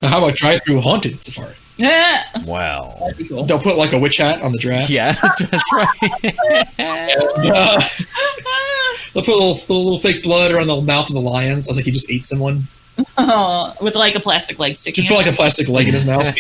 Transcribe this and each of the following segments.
How about drive-through haunted safari? Yeah. Wow. That'd be cool. They'll put like a witch hat on the giraffe. Yeah, that's right. And, they'll put a little fake blood around the mouth of the lion. Sounds like he just ate someone. Oh, with like a plastic leg sticking Just put like a plastic leg in his mouth.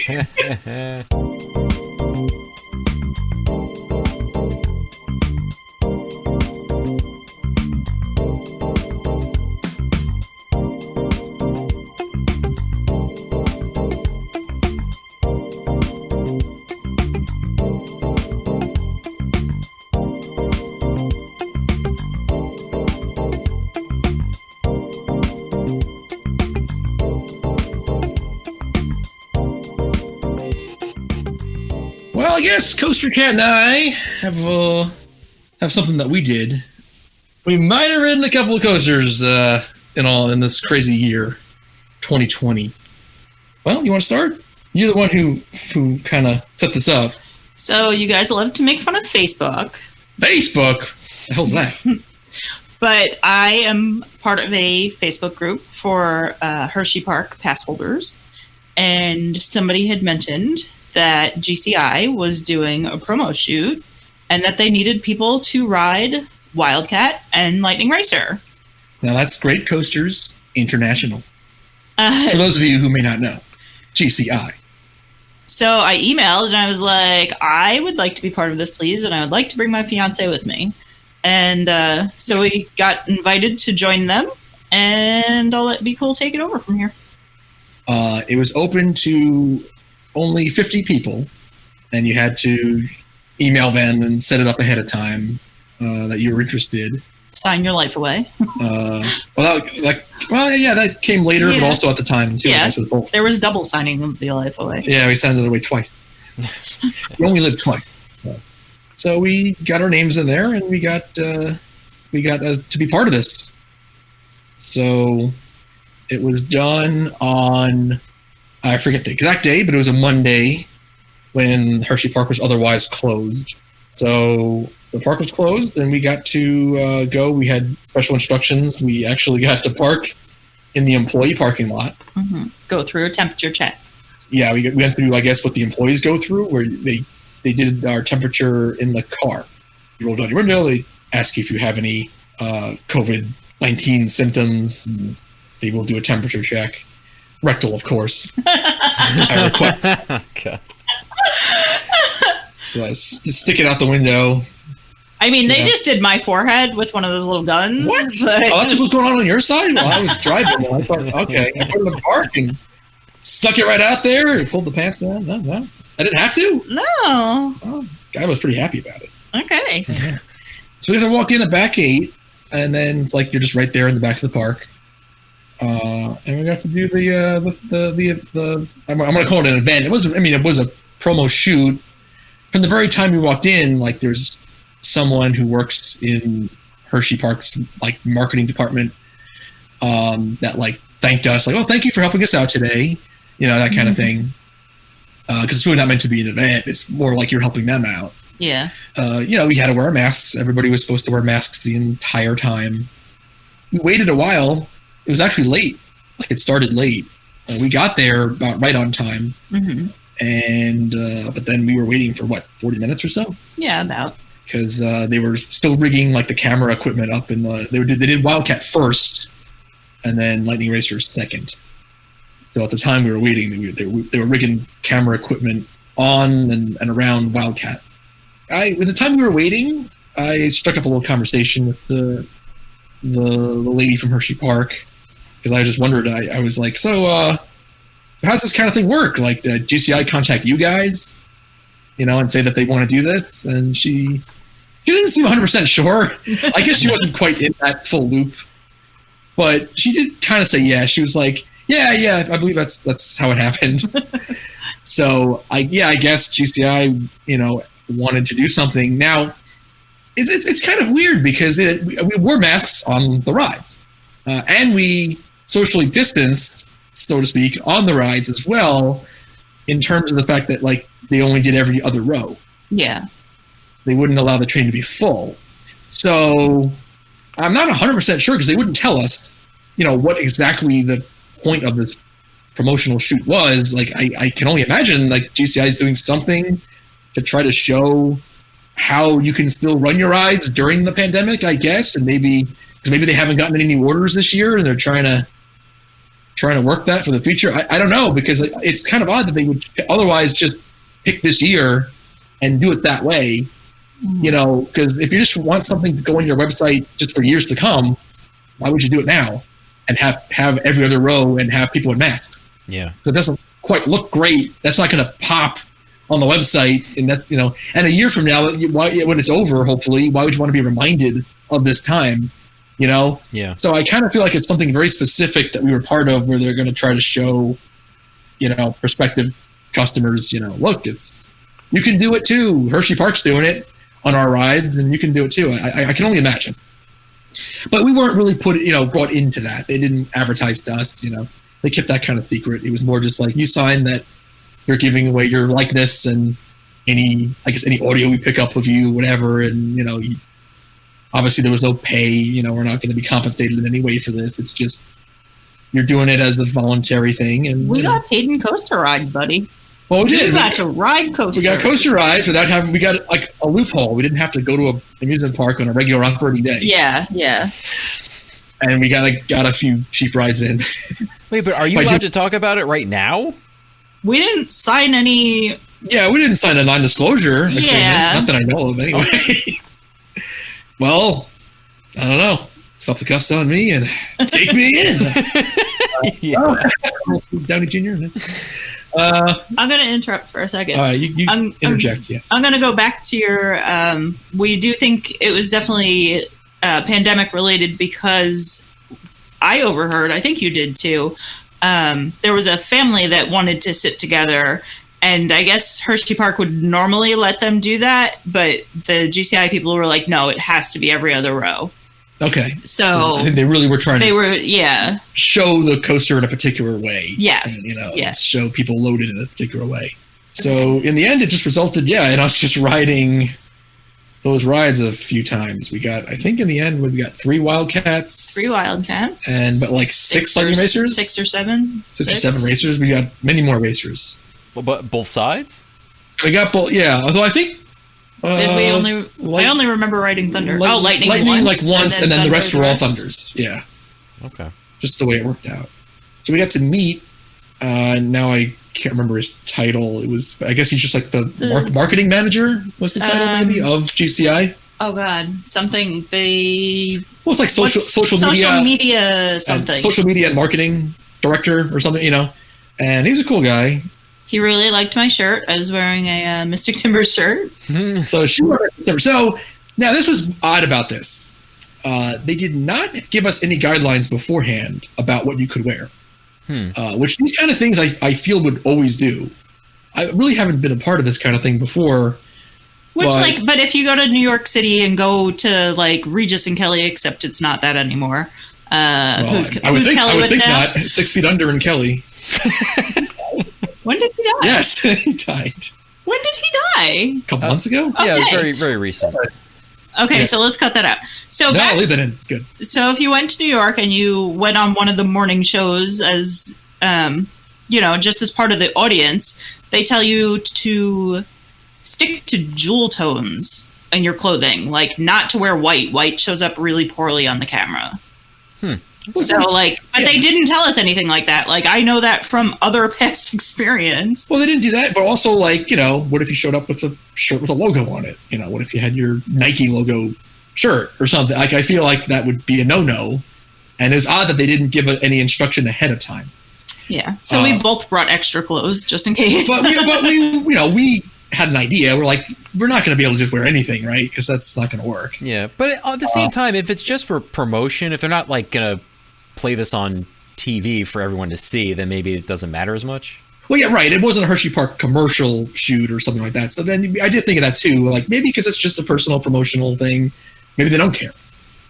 Well, yes, Coaster Cat and I have something that we did. We might have ridden a couple of coasters in this crazy year, 2020. Well, you want to start? You're the one who kind of set this up. So you guys love to make fun of Facebook. Facebook? The hell's that? But I am part of a Facebook group for Hersheypark pass holders. And somebody had mentioned that GCI was doing a promo shoot and that they needed people to ride Wildcat and Lightning Racer. Now, that's Great Coasters International. For those of you who may not know, GCI. So I emailed and I was like, I would like to be part of this, please. And I would like to bring my fiance with me. And so we got invited to join them. And I'll let Be Cool take it over from here. It was open to only 50 people, and you had to email them and set it up ahead of time that you were interested. Sign your life away. That came later, but also at the time too. Yeah, so both. There was double signing of the life away. Yeah, we signed it away twice. We only lived twice, so we got our names in there, and we got to be part of this. So it was done on, I forget the exact day, but it was a Monday when Hersheypark was otherwise closed. So the park was closed, and we got to go. We had special instructions. We actually got to park in the employee parking lot. Mm-hmm. Go through a temperature check. Yeah, we went through, I guess, what the employees go through, where they did our temperature in the car. You roll down your window. They ask you if you have any COVID-19 symptoms, and they will do a temperature check. Rectal, of course. I request. Okay. So I stick it out the window. I mean, they just did my forehead with one of those little guns. What? But... Oh, that's what was going on your side? Well, I was driving. I thought, okay. I put it in the park and stuck it right out there and pulled the pants down. No. I didn't have to. No. Oh, guy was pretty happy about it. Okay. Yeah. So we have to walk in a back gate, and then it's like you're just right there in the back of the park. And we got to do the I'm going to call it an event. It was a promo shoot. From the very time we walked in, like there's someone who works in Hersheypark's like marketing department that like thanked us, like, oh, thank you for helping us out today, that kind of thing. Because it's really not meant to be an event. It's more like you're helping them out. Yeah. We had to wear masks. Everybody was supposed to wear masks the entire time. We waited a while. It was actually late. Like it started late. We got there about right on time. Mm-hmm. And but then we were waiting for 40 minutes or so? Yeah, about. Because they were still rigging like the camera equipment up in they did Wildcat first, and then Lightning Racer second. So at the time we were waiting, they were rigging camera equipment on and around Wildcat. By the time we were waiting, I struck up a little conversation with the lady from Hersheypark, because I just wondered. I was like, so how's this kind of thing work? Like, GCI contact you guys, and say that they want to do this? And she didn't seem 100% sure. I guess she wasn't quite in that full loop, but she did kind of say, yeah. She was like, yeah, I believe that's how it happened. So I guess GCI, wanted to do something. Now, it's kind of weird because we wore masks on the rides, and we socially distanced, so to speak, on the rides as well, in terms of the fact that like they only did every other row. Yeah. They wouldn't allow the train to be full. So I'm not 100% sure, because they wouldn't tell us, what exactly the point of this promotional shoot was. Like, I can only imagine like GCI is doing something to try to show how you can still run your rides during the pandemic, I guess, and maybe they haven't gotten any new orders this year and they're trying to work that for the future. I don't know, because it's kind of odd that they would otherwise just pick this year and do it that way, you know, because if you just want something to go on your website just for years to come, why would you do it now and have every other row and have people in masks? Yeah. So it doesn't quite look great. That's not going to pop on the website. And that's, you know, and a year from now, when it's over, hopefully, why would you want to be reminded of this time? You know? Yeah. So I kind of feel like it's something very specific that we were part of, where they're going to try to show, you know, prospective customers, you know, look, you can do it too. Hersheypark's doing it on our rides, and you can do it too. I can only imagine. But we weren't really brought into that. They didn't advertise to us, you know. They kept that kind of secret. It was more just like, you sign that you're giving away your likeness and any audio we pick up of you, whatever, and, you know, obviously there was no pay, you know, we're not going to be compensated in any way for this. It's just, you're doing it as a voluntary thing. And we got paid in coaster rides, buddy. Well, we did. We got to ride coasters. We got coaster rides we got like a loophole. We didn't have to go to an amusement park on a regular operating day. Yeah, yeah. And we got a few cheap rides in. Wait, but are you allowed to talk about it right now? We didn't sign any. Yeah, we didn't sign a non-disclosure agreement. Yeah. Not that I know of, anyway. Okay. Well, I don't know. Stop the cuffs on me and take me in. Downey Jr. I'm going to interrupt for a second. You interject, yes. I'm going to go back to your, we do think it was definitely pandemic related, because I overheard, I think you did too, there was a family that wanted to sit together, and I guess Hersheypark would normally let them do that, but the GCI people were like, no, it has to be every other row. Okay. So I think they really were trying to show the coaster in a particular way. Yes. And, you know, yes. Show people loaded in a particular way. So in the end, it just resulted, in us just riding those rides a few times. We got, I think in the end, we got 3 Wildcats. 3 Wildcats. But like 6 lightning racers? 6 or 7. 6 or 7 racers. We got many more racers. But both sides? We got both, yeah. Although I think... Did we only... I only rember riding Thunder. Lightning once, and then the rest were all Thunders. Yeah. Okay. Just the way it worked out. So we got to meet, now I can't remember his title. It was, I guess he's just like the marketing manager, was the title maybe, of GCI. Oh God, something Well, it's like social media something. Social media and marketing director or something, you know. And he was a cool guy. He really liked my shirt. I was wearing a Mystic Timbers shirt. So she wore it. So now this was odd about this. They did not give us any guidelines beforehand about what you could wear. Which these kind of things I feel would always do. I really haven't been a part of this kind of thing before. But if you go to New York City and go to like Regis and Kelly, except it's not that anymore. Who's Kelly with now? Not. 6 Feet Under and Kelly. When did he die? Yes, he died. When did he die? A couple months ago? Okay. Yeah, it was very, very recent. Okay, Yeah. So let's cut that out. I'll leave that in. It's good. So if you went to New York and you went on one of the morning shows as, just as part of the audience, they tell you to stick to jewel tones in your clothing, like not to wear white. White shows up really poorly on the camera. So, but they didn't tell us anything like that. Like, I know that from other past experience. Well, they didn't do that, but also, what if you showed up with a shirt with a logo on it? You know, what if you had your Nike logo shirt or something? Like, I feel like that would be a no-no. And it's odd that they didn't give any instruction ahead of time. Yeah. So we both brought extra clothes just in case. But we had an idea. We're like, we're not going to be able to just wear anything, right? Because that's not going to work. Yeah. But at the same time, if it's just for promotion, if they're not going to play this on TV for everyone to see, then maybe it doesn't matter as much. Well, yeah, right. It wasn't a Hersheypark commercial shoot or something like that. So then I did think of that too. Like, maybe because it's just a personal promotional thing, maybe they don't care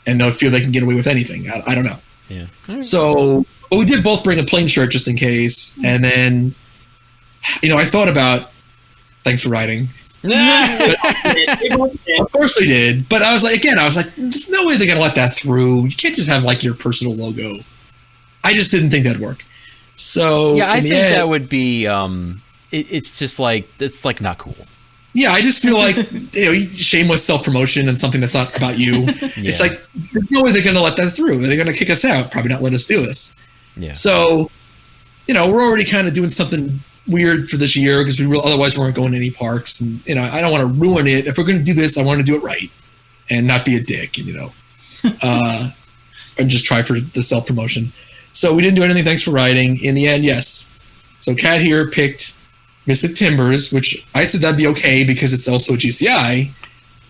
and they feel they can get away with anything. I don't know. Yeah. So, but we did both bring a plain shirt just in case. And then, I thought about, thanks for writing. Of course they did. But I was like, there's no way they're going to let that through. You can't just have your personal logo. I just didn't think that'd work. So yeah, I think that would be. It's just like it's like not cool. Yeah, I just feel like shameless self-promotion and something that's not about you. It's like there's no way they're going to let that through. They're going to kick us out. Probably not let us do this. Yeah. So, we're already kind of doing something weird for this year because otherwise we weren't going to any parks, and I don't want to ruin it. If we're going to do this, I want to do it right and not be a dick, and just try for the self-promotion. So we didn't do anything. Thanks for writing. In the end, yes. So Kat here picked Mystic Timbers, which I said that'd be okay because it's also GCI,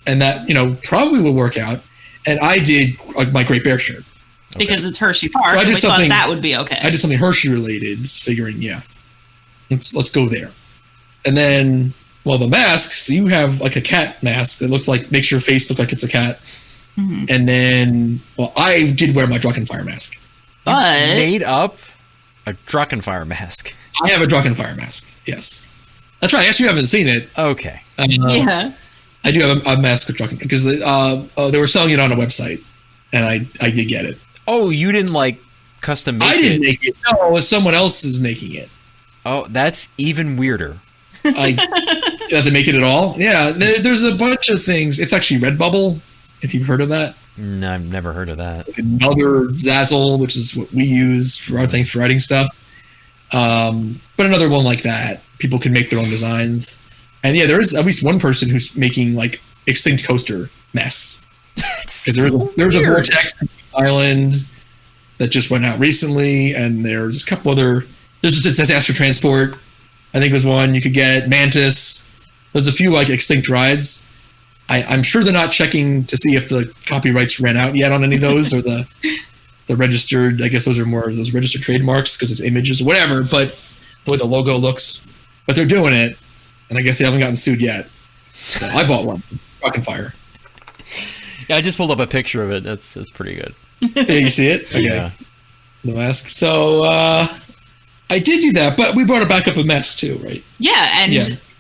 and that probably will work out. And I did my Great Bear shirt because it's Hersheypark. So I did something that would be okay. I did something Hershey related, figuring let's go there. And then, the masks, you have like a cat mask that makes your face look like it's a cat. Mm-hmm. And then, I did wear my Drachenfire mask. But you made up a Drachenfire mask. I have a Drachenfire mask. Yes, that's right. I guess you haven't seen it. Okay. Yeah, I do have a mask of Drachenfire because they were selling it on a website, and I did get it. Oh, you didn't custom make it? I didn't make it. No, it was someone else is making it. Oh, that's even weirder. I have to make it at all. Yeah, there's a bunch of things. It's actually Redbubble, if you've heard of that. No, I've never heard of that. Another Zazzle, which is what we use for our things for writing stuff. But another one like that, people can make their own designs. And yeah, there is at least one person who's making extinct coaster masks. Because there's a Vortex Island that just went out recently, and there's a couple other. There's just Disaster Transport, I think was one you could get. Mantis. There's a few extinct rides. I'm sure they're not checking to see if the copyrights ran out yet on any of those or the registered. I guess those are more of those registered trademarks because it's images or whatever. But the way the logo looks, but they're doing it, and I guess they haven't gotten sued yet. So I bought one. Drachenfire. Yeah, I just pulled up a picture of it. That's pretty good. Yeah, you see it? Okay. Yeah. The mask. So I did do that, but we brought it back up a mask too, right? Yeah,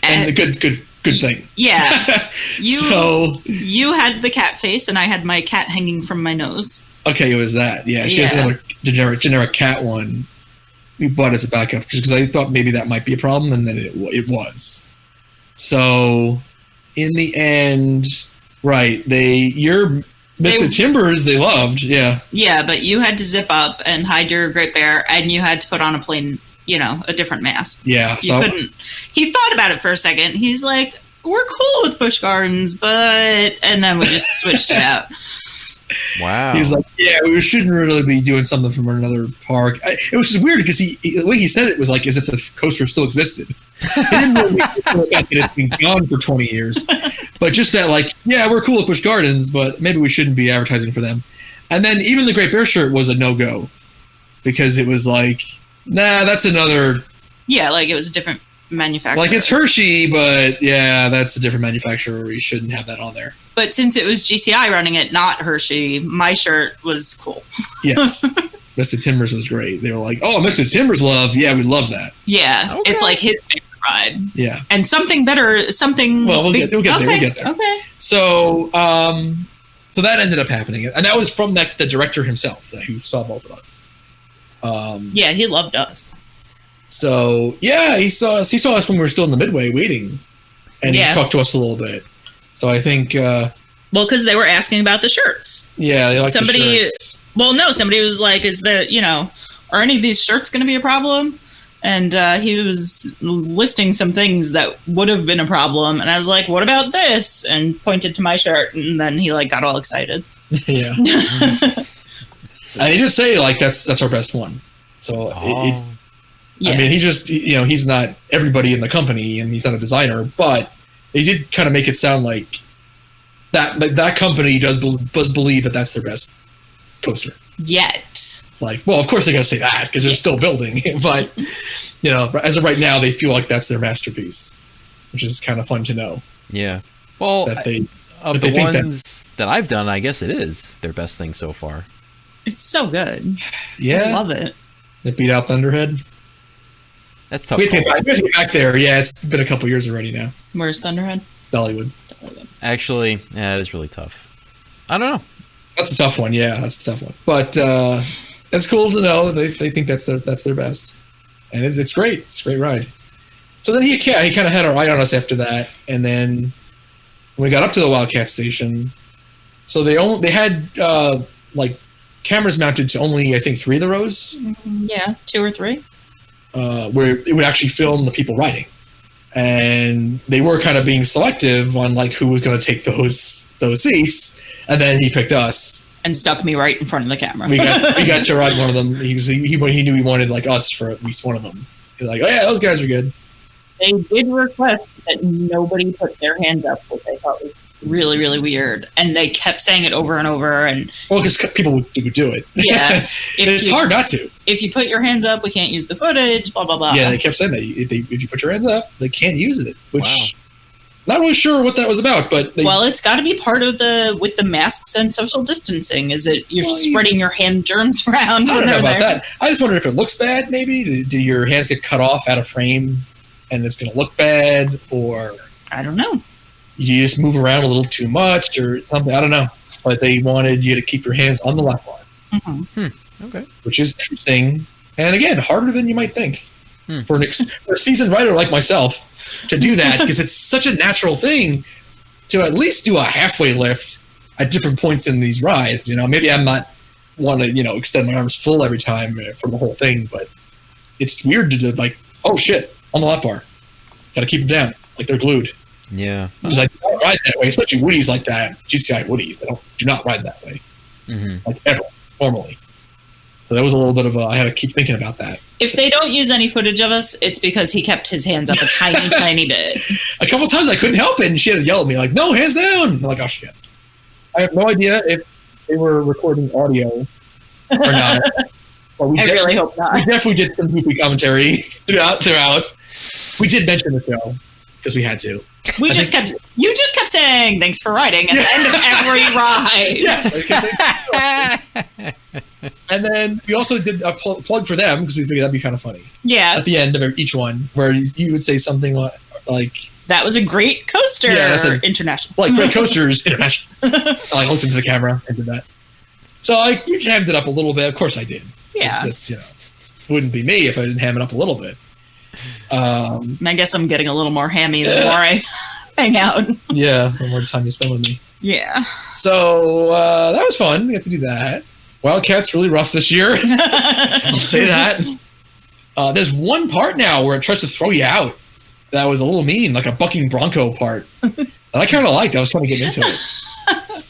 and a good thing. Yeah. You had the cat face, and I had my cat hanging from my nose. Okay, it was that. Yeah, she has another generic cat one. We bought it as a backup because I thought maybe that might be a problem, and then it was. So in the end, right? Your Mystic Timbers they loved, yeah. Yeah, but you had to zip up and hide your Great Bear, and you had to put on a different mask. Yeah, you couldn't. He thought about it for a second. He's like, "We're cool with Busch Gardens, and then we just switched it out." Wow. He was like, "Yeah, we shouldn't really be doing something from another park." It was just weird because the way he said it was as if the coaster still existed. He didn't really think that it's been gone for 20 years, but just that, we're cool with Busch Gardens, but maybe we shouldn't be advertising for them. And then even the Great Bear shirt was a no-go because it was nah, that's another. Yeah, it was a different manufacturer. It's Hershey, but yeah, that's a different manufacturer. You shouldn't have that on there. But since it was GCI running it, not Hershey, my shirt was cool. Yes. Mystic Timbers was great. They were like, "Oh, Mystic Timbers love." Yeah, we love that. Yeah, okay. It's his favorite ride. Yeah. And something better, something. Well, we'll get there. We'll get there. Okay. So, so that ended up happening, and that was from the director himself who saw both of us. Yeah, he loved us. So yeah, he saw us when we were still in the Midway waiting, and he talked to us a little bit. So I think, because they were asking about the shirts. Yeah, they like the shirts. Well, no, somebody was like, "Is there, are any of these shirts going to be a problem?" And he was listing some things that would have been a problem, and I was like, "What about this?" And pointed to my shirt, and then he got all excited. Yeah. And he did say that's our best one. So I mean, he just he's not everybody in the company, and he's not a designer, but they did kind of make it sound like that company does believe that that's their best coaster. Yet. Well, of course they're going to say that because they're still building, but as of right now, they feel like that's their masterpiece, which is kind of fun to know. Yeah. Well, that they of the ones that I've done, I guess it is their best thing so far. It's so good. Yeah. I love it. It beat out Thunderhead. That's tough. We have to get back there. Yeah, it's been a couple years already now. Where's Thunderhead? Dollywood. Actually, yeah, it is really tough. I don't know. That's a tough one. Yeah, that's a tough one. But it's cool to know they think that's their best. and it's great. It's a great ride. So then he kind of had our eye on us after that, and then when we got up to the Wildcat station, so they had like cameras mounted to only I think 3 of the rows. Yeah, 2 or 3. Where it would actually film the people riding, and they were kind of being selective on like who was going to take those seats, and then he picked us and stuck me right in front of the camera. we got to ride one of them. He knew he wanted like us for at least one of them. He's like, oh yeah, those guys are good. They did request that nobody put their hands up, which I thought was really, really weird. And they kept saying it over and over. And well, because people would do it. Yeah. It's hard not to. If you put your hands up, we can't use the footage, blah, blah, blah. Yeah, they kept saying that. If you put your hands up, they can't use it. Which, not really sure what that was about, but... Well, it's got to be part of with the masks and social distancing. Is it you're spreading your hand germs around? I don't know about that. I just wonder if it looks bad, maybe. Do your hands get cut off out of frame and it's going to look bad? Or... I don't know. You just move around a little too much or something. I don't know. But they wanted you to keep your hands on the lap bar. Mm-hmm. Okay. Which is interesting. And again, harder than you might think. For a seasoned rider like myself to do that, because it's such a natural thing to at least do a halfway lift at different points in these rides. You know, maybe I'm not want to, extend my arms full every time for the whole thing, but it's weird to do like, oh shit, on the lap bar. Got to keep them down. Like they're glued. Yeah. Because I don't ride that way, especially Woodies like that. GCI Woodies, they do not ride that way. Like ever, normally. So that was a little bit of I had to keep thinking about that. If they don't use any footage of us, it's because he kept his hands up a tiny, tiny bit. A couple of times I couldn't help it, and she had to yell at me, like, no, hands down. I'm like, oh, shit. I have no idea if they were recording audio or not. But I really hope not. We definitely did some goofy commentary throughout. We did mention the show, because we had to. You just kept saying, thanks for riding at the end of every ride. Yes. I was gonna say, and then we also did a plug for them because we figured that'd be kind of funny. Yeah. At the end of each one, where you would say something like, that was a great coaster. Yeah, international. Like great coasters international. I looked into the camera and did that. So we hammed it up a little bit. Of course I did. Yeah. It's it wouldn't be me if I didn't ham it up a little bit. And I guess I'm getting a little more hammy the more I hang out. Yeah, the more time you spend with me. Yeah. So that was fun. We got to do that. Wildcat's really rough this year. I'll say that. There's one part now where it tries to throw you out. That was a little mean, like a bucking bronco part. And I kind of liked it. I was kind of getting into it.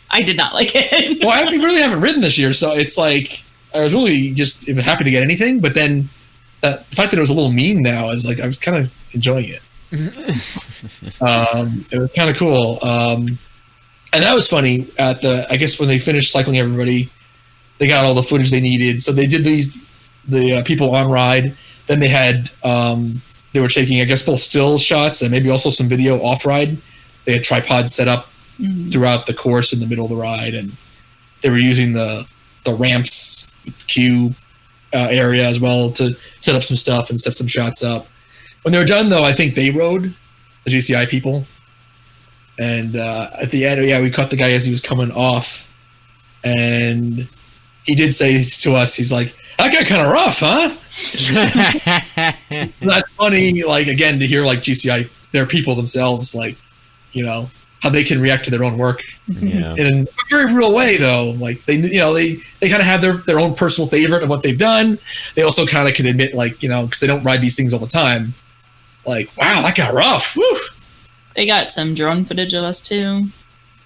I did not like it. Well, I really haven't ridden this year, so it's like I was really just happy to get anything, but then the fact that it was a little mean now is like I was kind of enjoying it. It was kind of cool. And that was funny I guess when they finished cycling everybody, they got all the footage they needed. So they did the people on ride. Then they had, they were taking, I guess, both still shots and maybe also some video off ride. They had tripods set up throughout the course in the middle of the ride. And they were using the ramps queue area as well to set up some stuff and set some shots up. When they were done, though, I think they rode, the GCI people. And at the end, we caught the guy as he was coming off. And he did say to us, he's like, that got kind of rough, huh? That's funny, like, again, to hear, like, GCI, their people themselves, like, how they can react to their own work. Yeah. In a very real way, though. Like, they kind of have their own personal favorite of what they've done. They also kind of can admit, like, because they don't ride these things all the time. Like, wow, that got rough. Woo. They got some drone footage of us, too.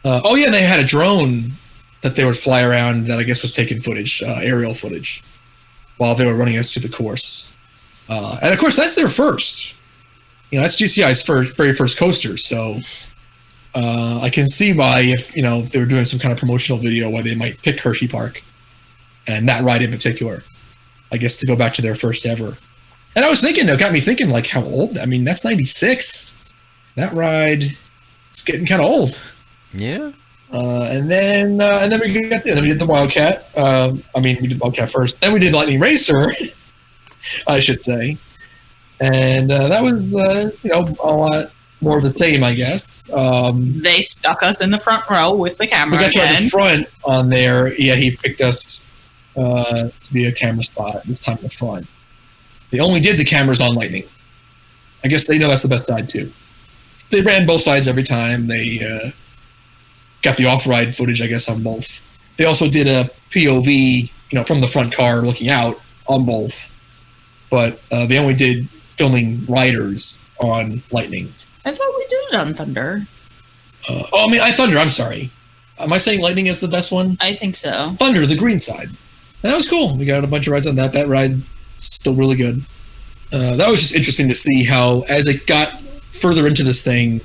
And they had a drone that they would fly around that I guess was taking footage, aerial footage, while they were running us through the course. And, of course, that's their first. That's GCI's very first coaster, so I can see why if, they were doing some kind of promotional video, why they might pick Hersheypark, and that ride in particular, I guess, to go back to their first ever. And I was thinking, it got me thinking, like, how old? I mean, that's 96. That ride is getting kind of old. Yeah. And then we did the Wildcat. We did Wildcat first. Then we did Lightning Racer, I should say. And that was, a lot more of the same, I guess. They stuck us in the front row with the camera. But that's why the front on there, he picked us to be a camera spot this time in the front. they only did the cameras on Lightning. I guess they know that's the best side too. They ran both sides every time. They got the off-ride footage, I guess, on both. They also did a POV, from the front car looking out on both. But they only did filming riders on Lightning. I thought we did it on Thunder. Thunder, I'm sorry. Am I saying Lightning is the best one? I think so. Thunder, the green side. And that was cool. We got a bunch of rides on that. That ride still really good. That was just interesting to see how, as it got further into this thing,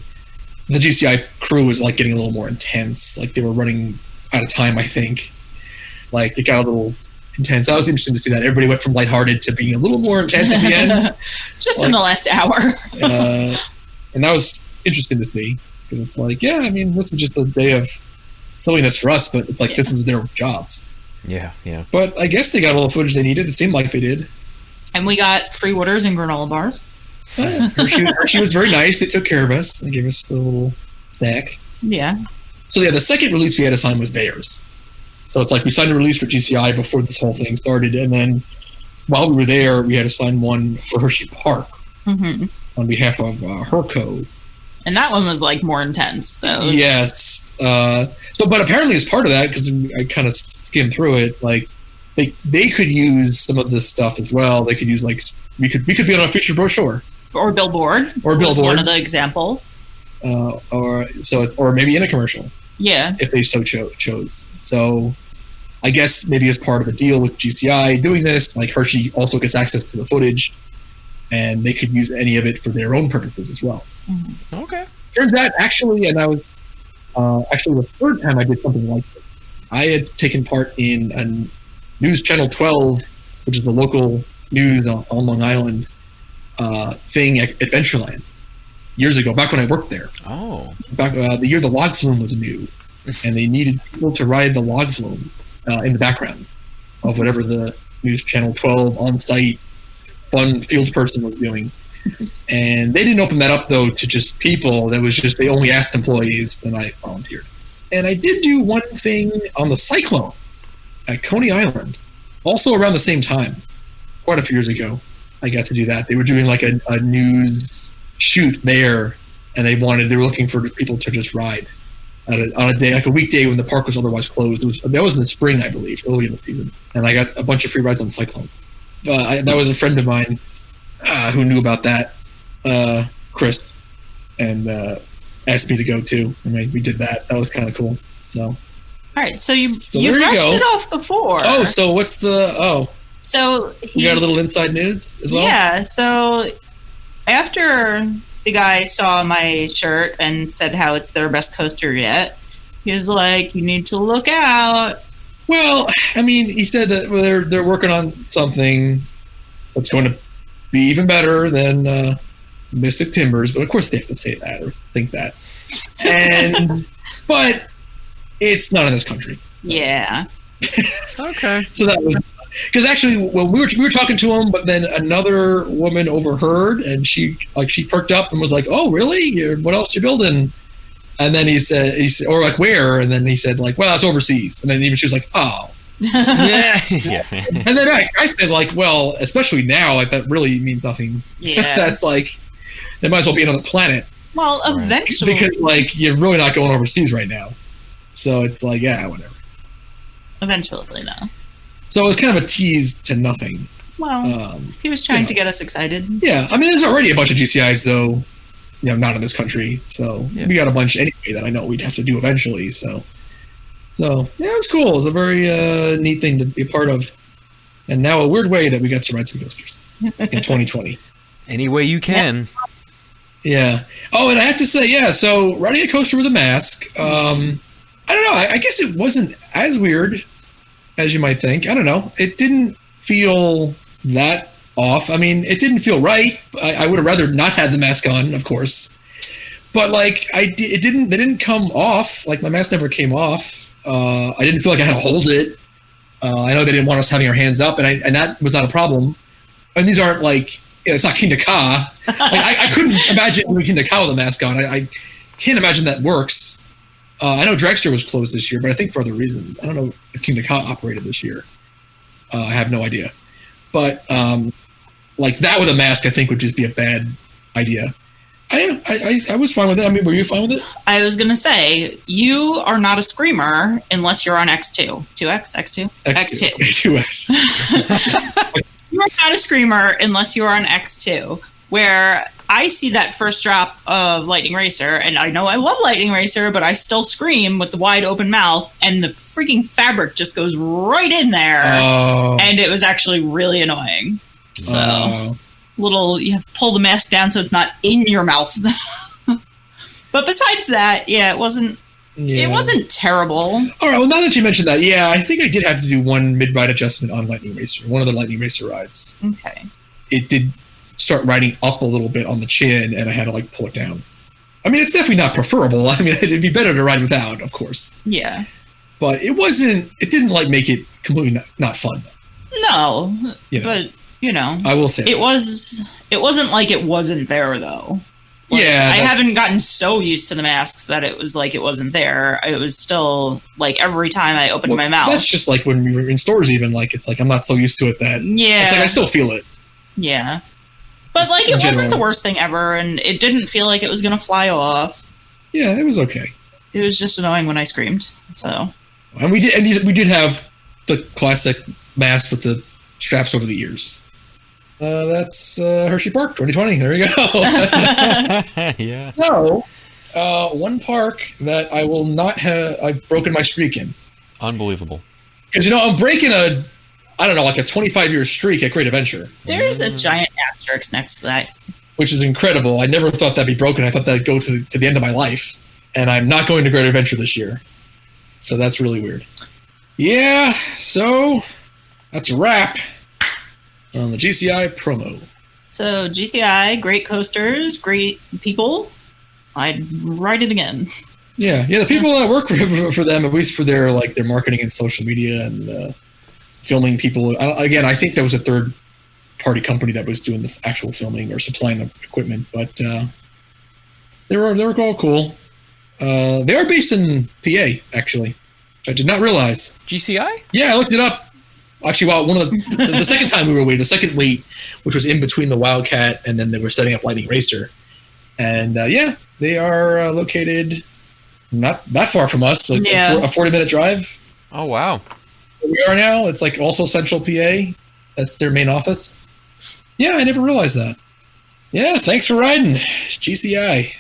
the GCI crew was like getting a little more intense. Like they were running out of time, I think. Like it got a little intense. That was interesting to see that. Everybody went from lighthearted to being a little more intense at the end. Just in the last hour. And that was interesting to see. Because it's like, this is just a day of silliness for us, but it's like this is their jobs. Yeah. But I guess they got all the footage they needed. It seemed like they did. And we got free waters and granola bars. Hershey was very nice. They took care of us. They gave us a little snack. Yeah. So the second release we had to sign was theirs. So it's like we signed a release for GCI before this whole thing started, and then while we were there, we had to sign one for Hersheypark on behalf of Herco. And that one was like more intense, though. Yes. But apparently, as part of that, because I kind of skimmed through it, like they could use some of this stuff as well. They could use we could be on a featured brochure or billboard. Was one of the examples. Or maybe in a commercial. Yeah. If they so chose. So I guess maybe as part of a deal with GCI doing this, like Hershey also gets access to the footage, and they could use any of it for their own purposes as well. Mm-hmm. Okay. Turns out, actually, and I was actually the third time I did something like this. I had taken part in a News Channel 12, which is the local news on Long Island thing at Adventureland years ago, back when I worked there. Oh. Back the year the log flume was new, and they needed people to ride the log flume in the background of whatever the News Channel 12 on-site fun field person was doing. And they didn't open that up, though, to just people. That was just, they only asked employees, and I volunteered. And I did do one thing on the Cyclone at Coney Island, also around the same time, quite a few years ago. I got to do that. They were doing like a news shoot there, and they were looking for people to just ride on a day, like a weekday when the park was otherwise closed. That was in the spring, I believe, early in the season. And I got a bunch of free rides on Cyclone. That was a friend of mine who knew about that, Chris, and asked me to go too. I mean, we did that. That was kind of cool. So, all right. So you brushed it off before. Oh, so what's the So you got a little inside news as well? Yeah. So after the guy saw my shirt and said how it's their best coaster yet, he was like, "You need to look out." Well, I mean, he said that they're working on something that's going to be even better than Mystic Timbers, but of course they have to say that or think that. But it's not in this country. Yeah. Okay. So that was because actually, when we were talking to him, but then another woman overheard, and she perked up and was like, "Oh, really? What else you building?" And then he said, or like, "Where?" And then he said, like, "Well, it's overseas." And then even she was like, "Oh." Yeah. And then I said, like, well, especially now, like, that really means nothing. Yeah. That's like, it might as well be another planet. Well, eventually. Because, like, you're really not going overseas right now. So it's like, yeah, whatever. Eventually, though. So it was kind of a tease to nothing. Well, he was trying to get us excited. Yeah. I mean, there's already a bunch of GCIs, though, not in this country. So we got a bunch anyway that I know we'd have to do eventually. So yeah, it was cool. It was a very neat thing to be a part of. And now a weird way that we got to ride some coasters in 2020. Any way you can. Yeah. Oh, and I have to say, so riding a coaster with a mask, I don't know. I guess it wasn't as weird as you might think. I don't know. It didn't feel that off. I mean, it didn't feel right. I would have rather not had the mask on, of course. But, like, they didn't come off. Like, my mask never came off. I didn't feel like I had to hold it. I know they didn't want us having our hands up, and that was not a problem. And these aren't like, it's not Kingda Ka. Like, I couldn't imagine doing Kingda Ka with a mask on. I can't imagine that works. I know Dragster was closed this year, but I think for other reasons. I don't know if Kingda Ka operated this year. I have no idea. But like that with a mask, I think would just be a bad idea. I was fine with it. I mean, were you fine with it? I was going to say, you are not a screamer unless you're on X2. 2X? X2? X2. 2X. You are not a screamer unless you are on X2, where I see that first drop of Lightning Racer, and I know I love Lightning Racer, but I still scream with the wide open mouth, and the freaking fabric just goes right in there. And it was actually really annoying. So, you have to pull the mask down so it's not in your mouth. But besides that, it wasn't terrible. All right, well, now that you mentioned that, I think I did have to do one mid-ride adjustment on Lightning Racer, one of the Lightning Racer rides. Okay. It did start riding up a little bit on the chin, and I had to like pull it down. I mean, it's definitely not preferable. I mean, it'd be better to ride without, of course. Yeah. But it didn't like make it completely not fun. No, but I will say it wasn't like it wasn't there though. Like, I haven't gotten so used to the masks that it was like it wasn't there. It was still like every time I opened my mouth. That's just like when we were in stores, even like it's like I'm not so used to it that it's like I still feel it. Yeah, but like it wasn't the worst thing ever, and it didn't feel like it was gonna fly off. Yeah, it was okay. It was just annoying when I screamed. So, and we did have the classic mask with the straps over the ears. That's Hersheypark 2020. There you go. Yeah. So, one park that I will not have. I've broken my streak in. Unbelievable. Because I'm breaking like a 25-year streak at Great Adventure. There's a giant asterisk next to that, which is incredible. I never thought that'd be broken. I thought that'd go to the end of my life, and I'm not going to Great Adventure this year. So that's really weird. Yeah. So that's a wrap on the GCI promo. So GCI, great coasters, great people. I'd write it again. Yeah. The people that work for them, at least for their marketing and social media and filming people. Again, I think there was a third-party company that was doing the actual filming or supplying the equipment, but they were all cool. They are based in PA, actually, which I did not realize. GCI? Yeah, I looked it up. Actually, one of the second time we were waiting, the second wait, which was in between the Wildcat and then they were setting up Lightning Racer. And they are located not that far from us, a 40-minute drive. Oh, wow. Where we are now, it's like also Central PA. That's their main office. Yeah, I never realized that. Yeah, thanks for riding, GCI.